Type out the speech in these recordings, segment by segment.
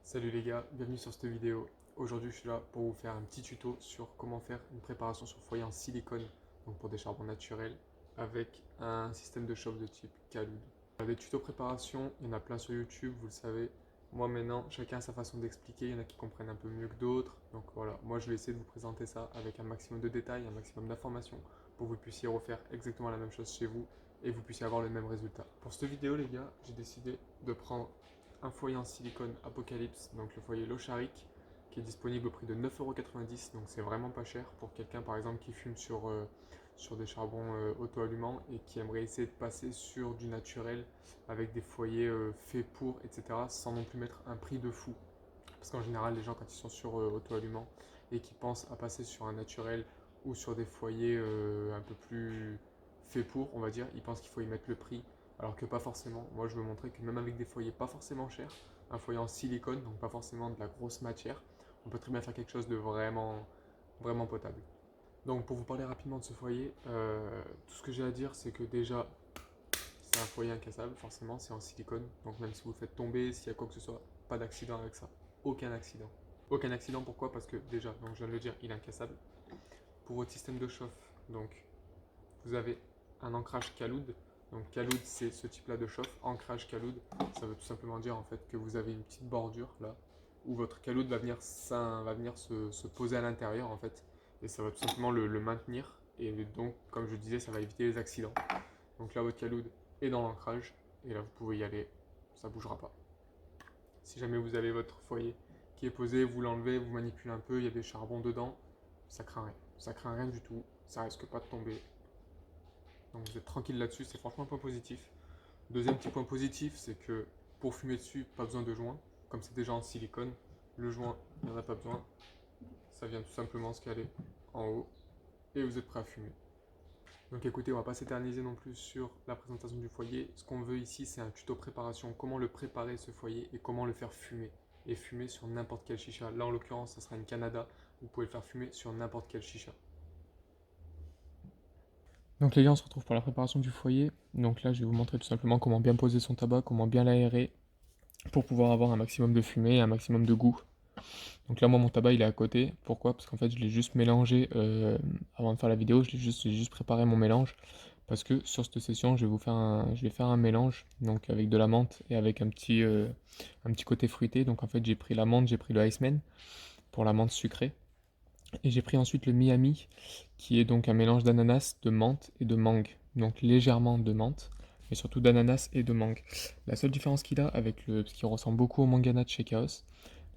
Salut les gars, bienvenue sur cette vidéo. Aujourd'hui je suis là pour vous faire un petit tuto sur comment faire une préparation sur foyer en silicone, donc pour des charbons naturels, avec un système de chauffe de type Kaloud. Des tutos préparation, il y en a plein sur YouTube, vous le savez. Moi maintenant, chacun a sa façon d'expliquer, il y en a qui comprennent un peu mieux que d'autres. Donc voilà, moi je vais essayer de vous présenter ça avec un maximum de détails, un maximum d'informations, pour que vous puissiez refaire exactement la même chose chez vous et vous puissiez avoir le même résultat. Pour cette vidéo les gars, j'ai décidé de prendre un foyer en silicone Apocalypse, donc le foyer Locharic, qui est disponible au prix de 9,90 €, donc c'est vraiment pas cher pour quelqu'un par exemple qui fume sur des charbons auto-allumants et qui aimerait essayer de passer sur du naturel avec des foyers faits pour, etc., sans non plus mettre un prix de fou. Parce qu'en général, les gens quand ils sont sur auto-allumant et qui pensent à passer sur un naturel ou sur des foyers un peu plus faits pour, on va dire, ils pensent qu'il faut y mettre le prix alors que pas forcément. Moi, je veux montrer que même avec des foyers pas forcément chers, un foyer en silicone, donc pas forcément de la grosse matière, on peut très bien faire quelque chose de vraiment potable. Donc, pour vous parler rapidement de ce foyer, tout ce que j'ai à dire, c'est que déjà, c'est un foyer incassable, forcément, c'est en silicone. Donc, même si vous le faites tomber, s'il y a quoi que ce soit, pas d'accident avec ça. Aucun accident. Aucun accident, pourquoi? Parce que déjà, donc je viens de le dire, il est incassable. Pour votre système de chauffe, donc vous avez un ancrage Kaloud. Donc Kaloud, c'est ce type-là de chauffe. Ancrage Kaloud, ça veut tout simplement dire en fait que vous avez une petite bordure là où votre Kaloud va venir se poser à l'intérieur en fait, et ça va tout simplement le maintenir. Et donc, comme je disais, ça va éviter les accidents. Donc là, votre Kaloud est dans l'ancrage et là, vous pouvez y aller, ça ne bougera pas. Si jamais vous avez votre foyer qui est posé, vous l'enlevez, vous manipulez un peu, il y a des charbons dedans, ça craint rien. Ça craint rien du tout, ça risque pas de tomber. Donc vous êtes tranquille là-dessus, c'est franchement un point positif. Deuxième petit point positif, c'est que pour fumer dessus, pas besoin de joint. Comme c'est déjà en silicone, le joint, il n'y en a pas besoin. Ça vient tout simplement se caler en haut et vous êtes prêt à fumer. Donc écoutez, on va pas s'éterniser non plus sur la présentation du foyer. Ce qu'on veut ici, c'est un tuto préparation, comment le préparer ce foyer et comment le faire fumer. Et fumer sur n'importe quelle chicha. Là en l'occurrence, ça sera une Canada. Vous pouvez le faire fumer sur n'importe quelle chicha. Donc les gars, on se retrouve pour la préparation du foyer. Donc là, je vais vous montrer tout simplement comment bien poser son tabac, comment bien l'aérer pour pouvoir avoir un maximum de fumée et un maximum de goût. Donc là, moi, mon tabac, il est à côté. Pourquoi? Parce qu'en fait, je l'ai juste mélangé avant de faire la vidéo. J'ai juste préparé mon mélange. Parce que sur cette session, je vais faire un mélange donc avec de la menthe et avec un petit côté fruité. Donc en fait, j'ai pris la menthe, j'ai pris le Iceman pour la menthe sucrée. Et j'ai pris ensuite le Miami, qui est donc un mélange d'ananas, de menthe et de mangue. Donc légèrement de menthe, mais surtout d'ananas et de mangue. La seule différence qu'il a avec parce qu'il ressemble beaucoup au mangana de chez Chaos,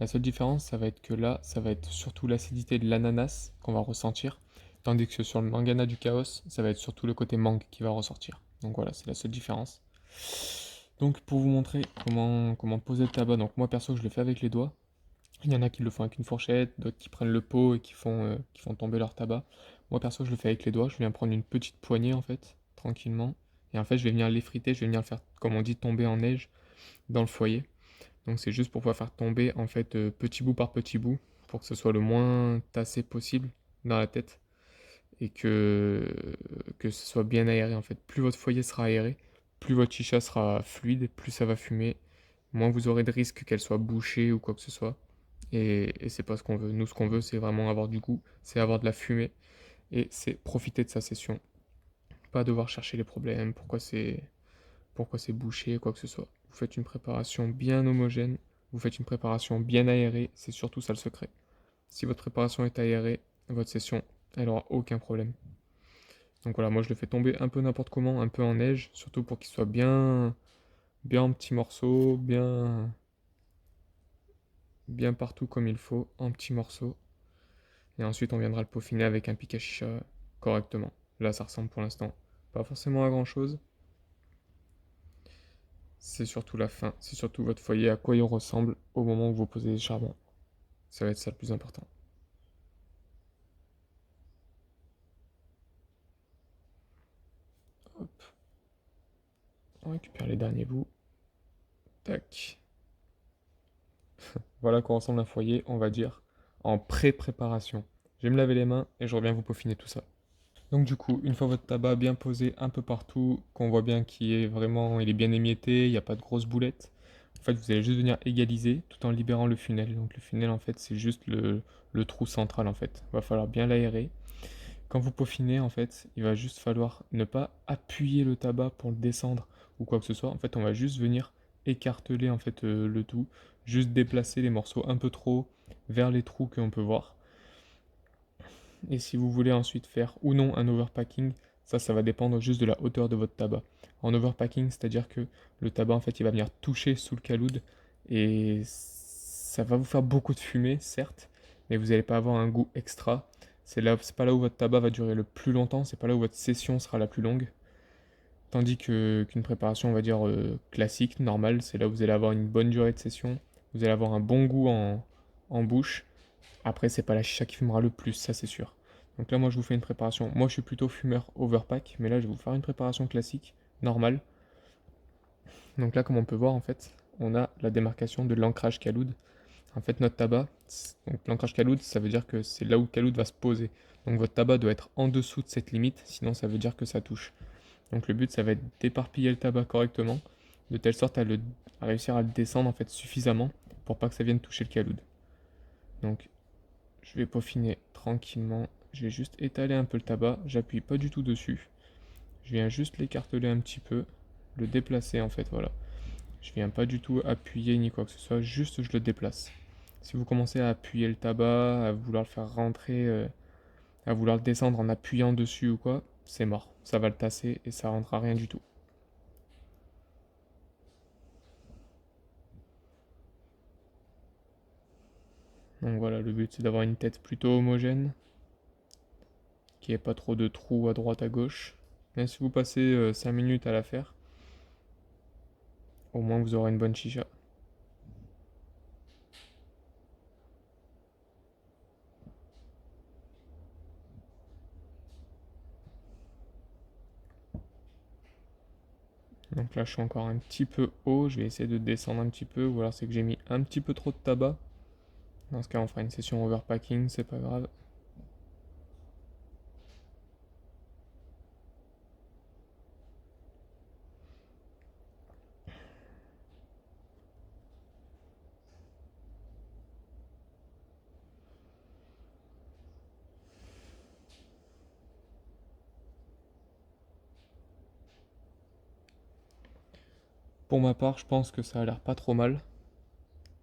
la seule différence, ça va être que là, ça va être surtout l'acidité de l'ananas qu'on va ressentir, tandis que sur le mangana du Chaos, ça va être surtout le côté mangue qui va ressortir. Donc voilà, c'est la seule différence. Donc pour vous montrer comment poser le tabac, donc moi perso je le fais avec les doigts. Il y en a qui le font avec une fourchette, d'autres qui prennent le pot et qui font tomber leur tabac. Moi perso je le fais avec les doigts, je viens prendre une petite poignée en fait, tranquillement. Et en fait je vais venir l'effriter, je vais venir le faire, comme on dit, tomber en neige dans le foyer. Donc c'est juste pour pouvoir faire tomber en fait petit bout par petit bout, pour que ce soit le moins tassé possible dans la tête. Et que ce soit bien aéré en fait. Plus votre foyer sera aéré, plus votre chicha sera fluide, plus ça va fumer, moins vous aurez de risques qu'elle soit bouchée ou quoi que ce soit. Et c'est pas ce qu'on veut. Nous, ce qu'on veut, c'est vraiment avoir du goût, c'est avoir de la fumée, et c'est profiter de sa session. Pas devoir chercher les problèmes, pourquoi c'est bouché, quoi que ce soit. Vous faites une préparation bien homogène, vous faites une préparation bien aérée, c'est surtout ça le secret. Si votre préparation est aérée, votre session, elle aura aucun problème. Donc voilà, moi je le fais tomber un peu n'importe comment, un peu en neige, surtout pour qu'il soit bien en petits morceaux, bien partout comme il faut, en petits morceaux. Et ensuite, on viendra le peaufiner avec un pic à chicha correctement. Là, ça ressemble pour l'instant pas forcément à grand chose. C'est surtout la fin, c'est surtout votre foyer, à quoi il ressemble au moment où vous posez les charbons. Ça va être ça le plus important. Hop, on récupère les derniers bouts. Tac. Voilà à quoi ressemble un foyer, on va dire, en pré-préparation. Je vais me laver les mains et je reviens vous peaufiner tout ça. Donc du coup, une fois votre tabac bien posé un peu partout, qu'on voit bien qu'il est vraiment, il est bien émietté, il n'y a pas de grosses boulettes, En fait, vous allez juste venir égaliser tout en libérant le funnel. Donc le funnel, en fait, c'est juste le trou central, en fait. Il va falloir bien l'aérer. Quand vous peaufinez, en fait, il va juste falloir ne pas appuyer le tabac pour le descendre ou quoi que ce soit. En fait, on va juste venir écarteler en fait le tout, juste déplacer les morceaux un peu trop vers les trous qu'on peut voir. Et si vous voulez ensuite faire ou non un overpacking, ça va dépendre juste de la hauteur de votre tabac. En overpacking, c'est-à-dire que le tabac en fait il va venir toucher sous le caloud et ça va vous faire beaucoup de fumée, certes, mais vous n'allez pas avoir un goût extra. C'est pas là où votre tabac va durer le plus longtemps, c'est pas là où votre session sera la plus longue. Tandis qu'une préparation, on va dire, classique, normale, c'est là où vous allez avoir une bonne durée de session, vous allez avoir un bon goût en bouche. Après, c'est pas la chicha qui fumera le plus, ça c'est sûr. Donc là, moi, je vous fais une préparation. Moi, je suis plutôt fumeur overpack, mais là, je vais vous faire une préparation classique, normale. Donc là, comme on peut voir, en fait, on a la démarcation de l'ancrage caloud. En fait, notre tabac, donc l'ancrage caloud, ça veut dire que c'est là où le caloud va se poser. Donc votre tabac doit être en dessous de cette limite, sinon ça veut dire que ça touche. Donc le but, ça va être d'éparpiller le tabac correctement, de telle sorte à réussir à le descendre en fait suffisamment pour pas que ça vienne toucher le caloud. Donc je vais peaufiner tranquillement, je vais juste étaler un peu le tabac, j'appuie pas du tout dessus. Je viens juste l'écarteler un petit peu, le déplacer en fait, voilà. Je viens pas du tout appuyer ni quoi que ce soit, juste je le déplace. Si vous commencez à appuyer le tabac, à vouloir le faire rentrer, à vouloir le descendre en appuyant dessus ou quoi, c'est mort. Ça va le tasser et ça rentrera rien du tout. Donc voilà, le but c'est d'avoir une tête plutôt homogène, qu'il n'y ait pas trop de trous à droite à gauche. Mais si vous passez 5 minutes à la faire, au moins vous aurez une bonne chicha. Donc là je suis encore un petit peu haut, je vais essayer de descendre un petit peu, ou alors c'est que j'ai mis un petit peu trop de tabac. Dans ce cas on fera une session overpacking, c'est pas grave. Pour ma part, je pense que ça a l'air pas trop mal.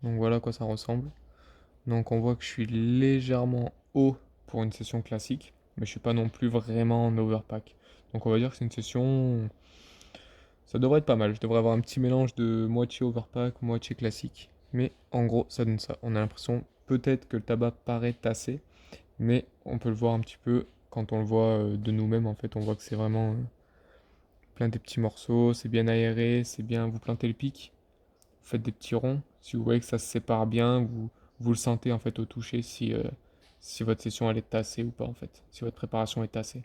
Donc voilà à quoi ça ressemble. Donc on voit que je suis légèrement haut pour une session classique, mais je suis pas non plus vraiment en overpack. Donc on va dire que c'est une session, ça devrait être pas mal. Je devrais avoir un petit mélange de moitié overpack, moitié classique. Mais en gros, ça donne ça. On a l'impression peut-être que le tabac paraît tassé, mais on peut le voir un petit peu quand on le voit de nous-mêmes. En fait, on voit que c'est vraiment plein des petits morceaux, c'est bien aéré, c'est bien. Vous plantez le pic, vous faites des petits ronds. Si vous voyez que ça se sépare bien, vous le sentez en fait au toucher si votre session elle est tassée ou pas en fait, si votre préparation est tassée.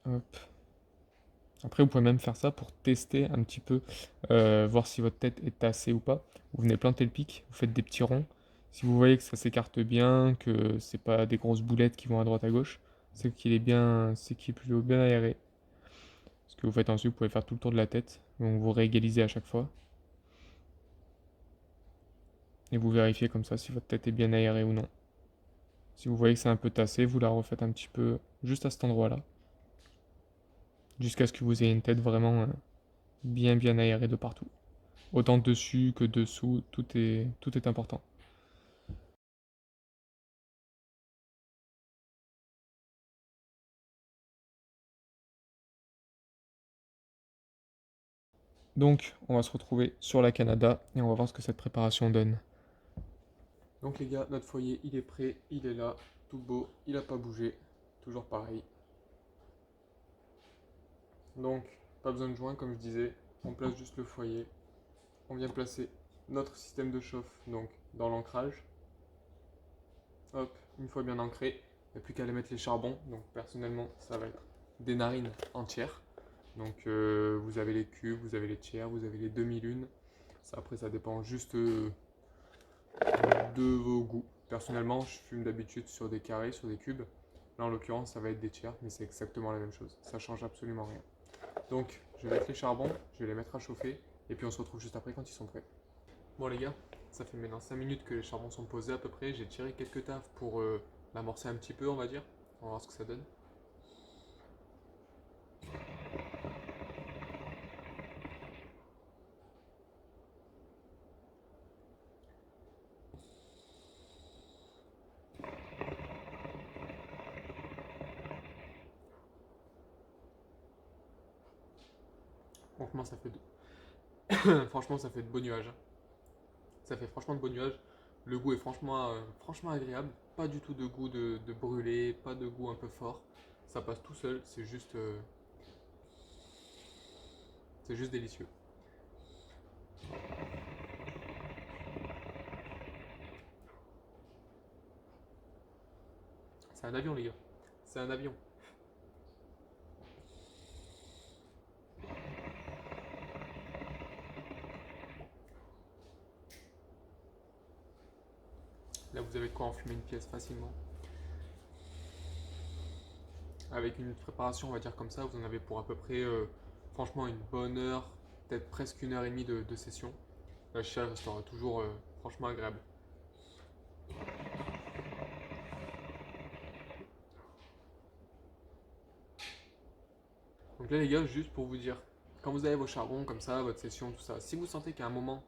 Hop. Après, vous pouvez même faire ça pour tester un petit peu, voir si votre tête est tassée ou pas. Vous venez planter le pic, vous faites des petits ronds. Si vous voyez que ça s'écarte bien, que c'est pas des grosses boulettes qui vont à droite à gauche, c'est qu'il est plutôt bien aéré. Ce que vous faites ensuite, vous pouvez faire tout le tour de la tête, donc vous réégalisez à chaque fois. Et vous vérifiez comme ça si votre tête est bien aérée ou non. Si vous voyez que c'est un peu tassé, vous la refaites un petit peu juste à cet endroit-là, jusqu'à ce que vous ayez une tête vraiment bien aérée de partout. Autant dessus que dessous, tout est important. Donc, on va se retrouver sur la Canada et on va voir ce que cette préparation donne. Donc les gars, notre foyer, il est prêt, il est là, tout beau, il n'a pas bougé, toujours pareil. Donc, pas besoin de joint comme je disais, on place juste le foyer. On vient placer notre système de chauffe donc dans l'ancrage. Hop, une fois bien ancré, il n'y a plus qu'à aller mettre les charbons. Donc personnellement, ça va être des narines entières. Donc vous avez les cubes, vous avez les tiers, vous avez les demi-lunes. Ça, après, ça dépend juste de vos goûts. Personnellement, je fume d'habitude sur des carrés, sur des cubes. Là, en l'occurrence, ça va être des tiers, mais c'est exactement la même chose. Ça change absolument rien. Donc, je vais mettre les charbons, je vais les mettre à chauffer Et puis on se retrouve juste après quand ils sont prêts. Bon les gars, ça fait maintenant 5 minutes que les charbons sont posés à peu près. J'ai tiré quelques taffes pour l'amorcer un petit peu, on va dire. On va voir ce que ça donne. Franchement, ça fait franchement, ça fait de beaux nuages, hein. Ça fait franchement de beaux nuages. Le goût est franchement agréable. Pas du tout de goût de brûlé, pas de goût un peu fort. Ça passe tout seul, c'est juste délicieux. C'est un avion les gars, c'est un avion. Là vous avez de quoi enfumer une pièce facilement. Avec une préparation, on va dire comme ça, vous en avez pour à peu près, franchement, une bonne heure, peut-être presque 1 heure et demie de session. La chicha restera toujours franchement agréable. Donc là les gars, juste pour vous dire, quand vous avez vos charbons comme ça, votre session, tout ça, si vous sentez qu'à un moment,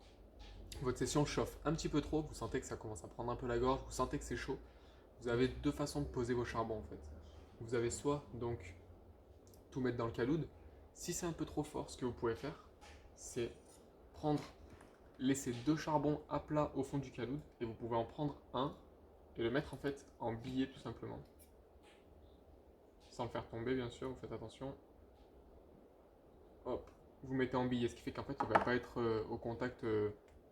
votre session chauffe un petit peu trop, vous sentez que ça commence à prendre un peu la gorge, vous sentez que c'est chaud, vous avez deux façons de poser vos charbons en fait. Vous avez soit donc tout mettre dans le caloud. Si c'est un peu trop fort, ce que vous pouvez faire, c'est prendre, laisser 2 charbons à plat au fond du caloud et vous pouvez en prendre un et le mettre en fait en billet tout simplement. Sans le faire tomber bien sûr, vous faites attention. Hop, vous mettez en billet, ce qui fait qu'en fait il ne va pas être au contact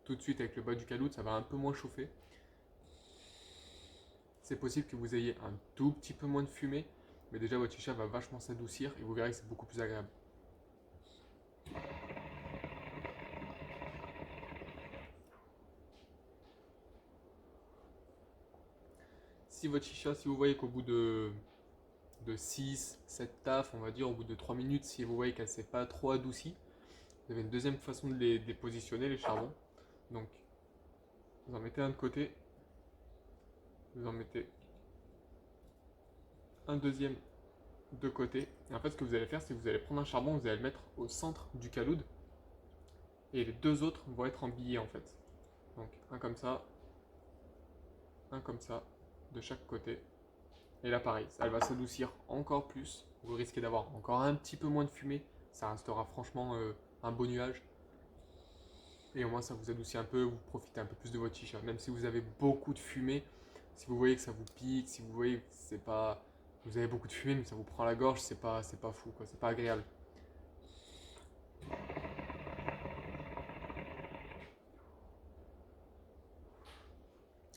tout de suite avec le bas du caloud, ça va un peu moins chauffer. C'est possible que vous ayez un tout petit peu moins de fumée, mais déjà votre chicha va vachement s'adoucir et vous verrez que c'est beaucoup plus agréable. Si votre chicha, si vous voyez qu'au bout de 6, 7 tafs, on va dire, au bout de 3 minutes, si vous voyez qu'elle ne s'est pas trop adoucie, vous avez une deuxième façon de les positionner, les charbons. Donc, vous en mettez un de côté, vous en mettez un deuxième de côté. Et en fait, ce que vous allez faire, c'est que vous allez prendre un charbon, vous allez le mettre au centre du caloud, et les deux autres vont être en billets en fait. Donc, un comme ça, de chaque côté. Et là, pareil, elle va s'adoucir encore plus. Vous risquez d'avoir encore un petit peu moins de fumée. Ça restera franchement un beau nuage. Et au moins, ça vous adoucit un peu, vous profitez un peu plus de votre chicha. Même si vous avez beaucoup de fumée, si vous voyez que ça vous pique, si vous voyez que c'est pas, vous avez beaucoup de fumée mais ça vous prend la gorge, c'est pas fou, quoi. C'est pas agréable.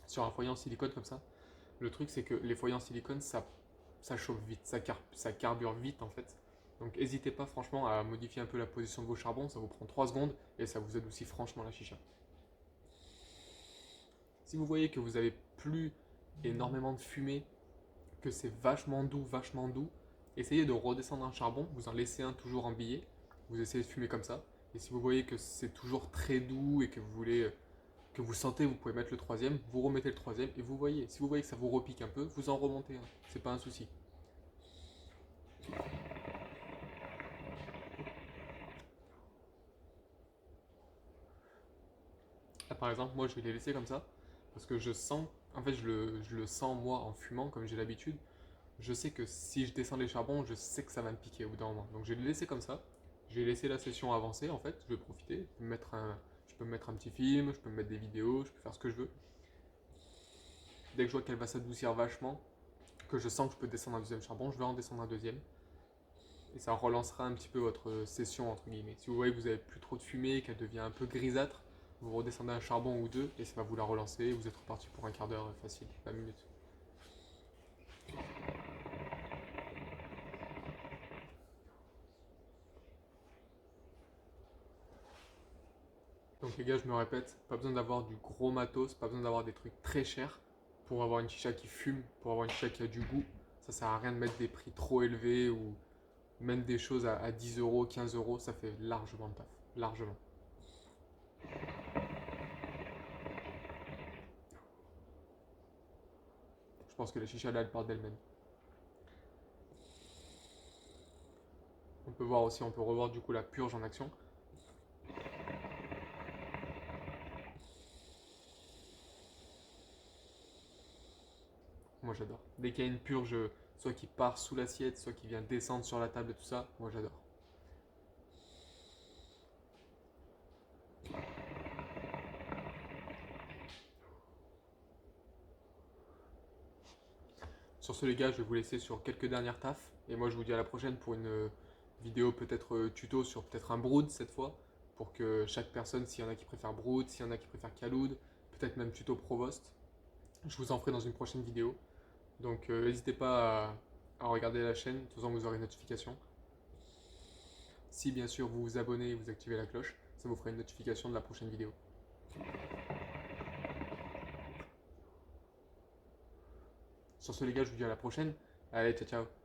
Sur un foyer en silicone comme ça, le truc c'est que les foyers en silicone, ça chauffe vite, ça carbure vite en fait. Donc n'hésitez pas franchement à modifier un peu la position de vos charbons, ça vous prend 3 secondes et ça vous adoucit franchement la chicha. Si vous voyez que vous avez plus énormément de fumée, que c'est vachement doux, essayez de redescendre un charbon, vous en laissez un toujours en billet, vous essayez de fumer comme ça. Et si vous voyez que c'est toujours très doux et que vous voulez, que vous sentez, vous pouvez mettre le troisième, vous remettez le troisième et vous voyez. Si vous voyez que ça vous repique un peu, vous en remontez un, c'est pas un souci. Là, par exemple, moi je vais les laisser comme ça parce que je sens, en fait je le sens moi en fumant comme j'ai l'habitude. Je sais que si je descends les charbons, je sais que ça va me piquer au bout d'un moment. Donc je vais les laisser comme ça. Je vais laisser la session avancer en fait. Je vais profiter. Je peux me mettre un petit film, je peux me mettre des vidéos, je peux faire ce que je veux. Dès que je vois qu'elle va s'adoucir vachement, que je sens que je peux descendre un deuxième charbon, je vais en descendre un deuxième. Et ça relancera un petit peu votre session entre guillemets. Si vous voyez que vous avez plus trop de fumée, qu'elle devient un peu grisâtre, vous redescendez un charbon ou deux et ça va vous la relancer et vous êtes reparti pour un quart d'heure facile, 20 minutes. Donc les gars, je me répète, pas besoin d'avoir du gros matos, pas besoin d'avoir des trucs très chers pour avoir une chicha qui fume, pour avoir une chicha qui a du goût. Ça sert à rien de mettre des prix trop élevés ou même des choses à 10 euros, 15 euros, ça fait largement le taf, largement. Je pense que la chicha là, elle part d'elle-même. On peut voir aussi, on peut revoir du coup la purge en action. Moi j'adore. Dès qu'il y a une purge, soit qui part sous l'assiette, soit qui vient descendre sur la table et tout ça, moi j'adore. Sur ce les gars, je vais vous laisser sur quelques dernières tafs. Et moi je vous dis à la prochaine pour une vidéo peut-être tuto sur peut-être un brood cette fois. Pour que chaque personne, s'il y en a qui préfèrent brood, s'il y en a qui préfèrent caloud, peut-être même tuto provost. Je vous en ferai dans une prochaine vidéo. Donc n'hésitez pas à regarder la chaîne, de toute façon vous aurez une notification. Si bien sûr vous vous abonnez et vous activez la cloche, ça vous fera une notification de la prochaine vidéo. Sur ce les gars, je vous dis à la prochaine. Allez, ciao ciao.